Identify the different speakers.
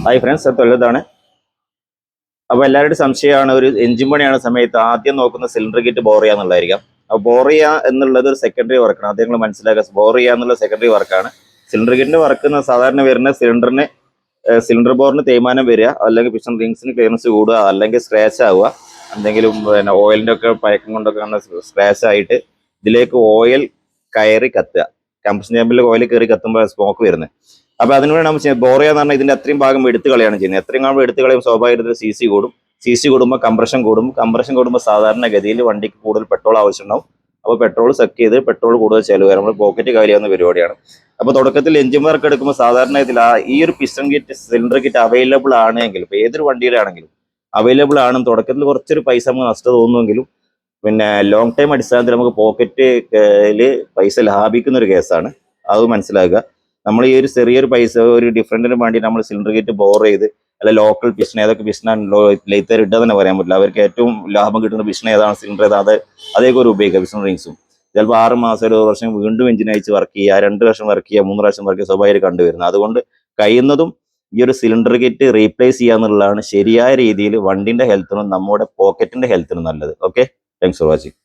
Speaker 1: Hi friends, അത് വലുതാണ്. അപ്പോൾ എല്ലാവരുടെയും സംശയമാണ്, ഒരു എഞ്ചിൻ പണിയാണ് സമയത്ത് ആദ്യം നോക്കുന്ന സിലിണ്ടർ കിറ്റ് ബോർ ചെയ്യുക എന്നുള്ളതായിരിക്കാം. അപ്പോൾ ബോർ ചെയ്യുക എന്നുള്ളത് ഒരു സെക്കൻഡറി വർക്കാണ്. ആദ്യം നിങ്ങൾ മനസ്സിലാക്കുക, ബോർ ചെയ്യുക എന്നുള്ള സെക്കൻഡറി വർക്കാണ്. സിലിണ്ടർ കിറ്റിന്റെ വർക്ക് സാധാരണ വരുന്ന സിലിണ്ടർ ബോറിന് തേയ്മാനം വരിക, അല്ലെങ്കിൽ പിസ്റ്റൺ റിങ്സിന് ക്ലിയറൻസ് കൂടുക, അല്ലെങ്കിൽ സ്ക്രാച്ച് ആവുക, എന്തെങ്കിലും ഓയിലിന്റെ ഒക്കെ പഴക്കം കൊണ്ടൊക്കെ സ്ക്രാച്ച് ആയിട്ട് ഇതിലേക്ക് ഓയിൽ കയറി കത്തുക. കമ്പഷൻ ചേമ്പിൽ ഓയിൽ കയറി കത്തുമ്പോൾ സ്മോക്ക് വരുന്നത്. അപ്പൊ അതിനുവേണ്ടി നമ്മൾ ബോർ ചെയ്യാന്ന് പറഞ്ഞാൽ ഇതിന്റെ അത്രയും ഭാഗം എടുത്തു കളയാണ് ചെയ്യുന്നത്. എത്രയും കാണുമ്പോൾ എടുത്തു കളയും, സ്വാഭാവികത്തിൽ സി സി കൂടും. സി സി കൂടുമ്പോൾ കംപ്രഷൻ കൂടും. കംപ്രഷൻ കൂടുമ്പോൾ സാധാരണഗതിയിൽ വണ്ടിക്ക് കൂടുതൽ പെട്രോൾ ആവശ്യമുണ്ടാവും. അപ്പോൾ പെട്രോൾ സെക്ക് ചെയ്ത് പെട്രോൾ കൂടുതൽ ചെലവ് വരും. നമ്മൾ പോക്കറ്റ് കാലിയാവുന്ന പരിപാടിയാണ്. അപ്പോൾ തുടക്കത്തിൽ എഞ്ചിൻ വർക്ക് എടുക്കുമ്പോൾ സാധാരണ ഇതിൽ ഈ ഒരു piston kit cylinder kit available ആണെങ്കിൽ, ഇപ്പോൾ ഏതൊരു വണ്ടിയുടെ ആണെങ്കിലും അവൈലബിൾ ആണ്. തുടക്കത്തിൽ കുറച്ചൊരു പൈസ നമുക്ക് നഷ്ടം തോന്നുമെങ്കിലും പിന്നെ ലോങ് ടൈം അടിസ്ഥാനത്തിൽ നമുക്ക് പോക്കറ്റിൽ പൈസ ലാഭിക്കുന്ന ഒരു കേസാണ്. അത് മനസ്സിലാക്കുക. നമ്മൾ ഈ ഒരു ചെറിയൊരു പൈസ ഒരു ഡിഫറൻറ്റിന് വേണ്ടി നമ്മൾ സിലിണ്ടർ കിറ്റ് ബോർ ചെയ്ത്, അല്ല ലോക്കൽ പിസ്റ്റൺ ഏതൊക്കെ പിസ്റ്റൺ ലെയ്ത്തർ ഇട്ടാൽ തന്നെ പറയാൻ പറ്റില്ല. അവർക്ക് ഏറ്റവും ലാഭം കിട്ടുന്ന പിസ്റ്റൺ ഏതാണ്, സിലിണ്ടർ ഏതാണ്, അതേക്ക് ഒരു ഉപയോഗിക്കുക. പിസ്റ്റൺ റിങ്സും ചിലപ്പോൾ 6 മാസം 1 വർഷം വീണ്ടും എഞ്ചിൻ അയച്ച് വർക്ക് ചെയ്യുക, 2 വർഷം വർക്ക് ചെയ്യുക, 3 പ്രാവശ്യം വർക്ക് ചെയ്യുക, സ്വാഭാവികമായിട്ട് കണ്ടുവരുന്നത്. അതുകൊണ്ട് കഴിയുന്നതും ഈ ഒരു സിലിണ്ടർ കിറ്റ് റീപ്ലേസ് ചെയ്യുക എന്നുള്ളതാണ് ശരിയായ രീതിയിൽ വണ്ടിന്റെ ഹെൽത്തിനും നമ്മുടെ പോക്കറ്റിന്റെ ഹെൽത്തിനും നല്ലത്. Okay, thanks for watching.